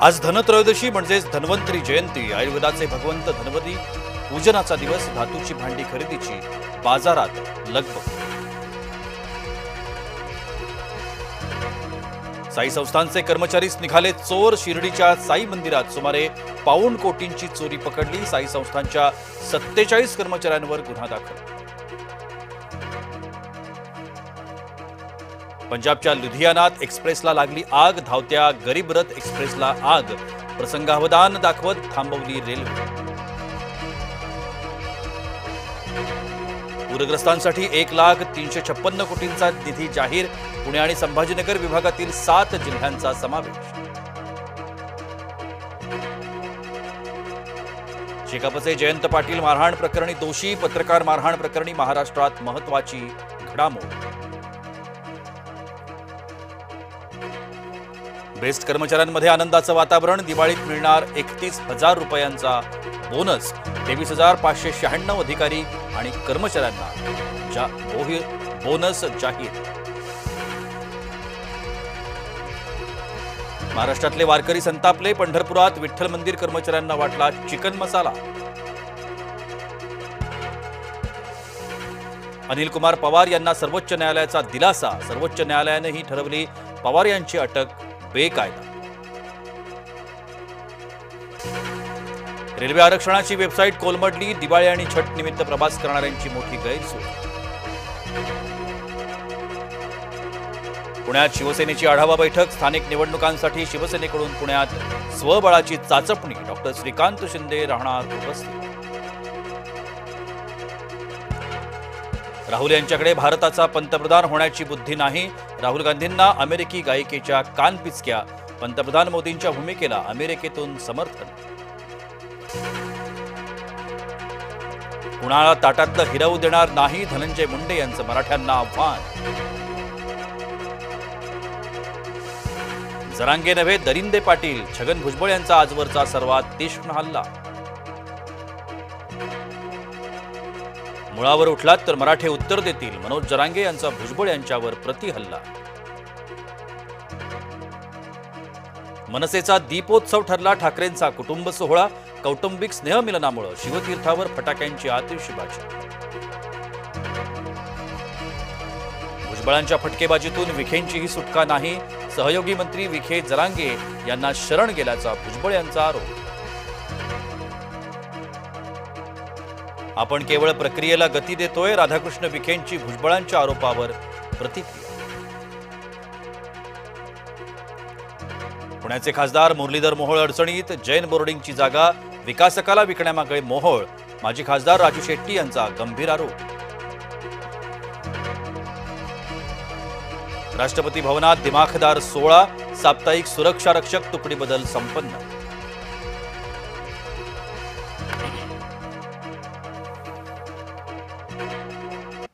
आज धनत्रयोदशी म्हणजेच धन्वंतरी जयंती, आयुर्वेदाचे भगवंत धन्वंतरी पूजनाचा दिवस. धातूची भांडी खरेदीची बाजारात लगबग. साई संस्थानचे कर्मचारीच निघाले चोर. शिर्डीच्या साई मंदिरात सुमारे पाऊण कोटींची चोरी पकडली. साई संस्थानच्या 47 कर्मचाऱ्यांवर गुन्हा दाखल. पंजाबच्या लुधियानात एक्सप्रेसला लागली आग. धावत्या गरीब रथ एक्सप्रेसला आग. प्रसंगावधान दाखवत थांबवली रेल्वे. पूरग्रस्तांसाठी 1,356 कोटींचा निधी जाहीर. पुणे आणि संभाजीनगर विभागातील 7 जिल्ह्यांचा समावेश. शेकापचे जयंत पाटील मारहाण प्रकरणी दोषी. पत्रकार मारहाण प्रकरणी महाराष्ट्रात महत्त्वाची घडामोड. बेस्ट कर्मचाऱ्यांमध्ये आनंदाचं वातावरण. दिवाळीत मिळणार 31,000 रुपयांचा बोनस. 23,596 अधिकारी आणि कर्मचाऱ्यांना बोनस जाहीर. महाराष्ट्रातले वारकरी संतापले. पंढरपुरात विठ्ठल मंदिर कर्मचाऱ्यांना वाटला चिकन मसाला. अनिल कुमार पवार यांना सर्वोच्च न्यायालयाचा दिलासा. सर्वोच्च न्यायालयानेही ठरवली पवार यांची अटक बेकायदा. रेल्वे आरक्षणाची वेबसाईट कोलमडली. दिवाळी आणि छठ निमित्त प्रवास करणाऱ्यांची मोठी गैरसोय. पुण्यात शिवसेनेची आढावा बैठक. स्थानिक निवडणुकांसाठी शिवसेनेकडून पुण्यात स्वबळाची चाचपणी. डॉक्टर श्रीकांत शिंदे राहणार उपस्थित. राहुल यांच्याकडे भारताचा पंतप्रधान होण्याची बुद्धी नाही. राहुल गांधींना अमेरिकी गायिकेच्या कानपिचक्या. पंतप्रधान मोदींच्या भूमिकेला अमेरिकेतून समर्थन. कुणाला ताटातलं हिरवू देणार नाही. धनंजय मुंडे यांचं मराठ्यांना आव्हान. जरांगे नव्हे दरिंदे पाटील. छगन भुजबळ यांचा आजवरचा सर्वात तीक्ष्ण हल्ला. मुळावर उठलात तर मराठे उत्तर देतील. मनोज जरांगे यांचा भुजबळ यांच्यावर प्रतिहल्ला. मनसेचा दीपोत्सव ठरला ठाकरेंचा कुटुंब सोहळा. कौटुंबिक स्नेहमिलनामुळे शिवतीर्थावर फटाक्यांची आतिषबाजी. भुजबळांच्या फटकेबाजीतून विखेंचीही सुटका नाही. सहयोगी मंत्री विखे जरांगे यांना शरण गेल्याचा भुजबळ यांचा आरोप. आपण केवळ प्रक्रियेला गती देतोय. राधाकृष्ण विखेंची भुजबळांच्या आरोपावर प्रतिक्रिया. पुण्याचे खासदार मुरलीधर मोहोळ अडचणीत. जैन बोर्डिंगची जागा विकासकाला विकण्यामागे मोहोळ. माजी खासदार राजू शेट्टी यांचा गंभीर आरोप. राष्ट्रपती भवनात दिमाखदार सोहळा. साप्ताहिक सुरक्षा रक्षक तुकडी बदल संपन्न.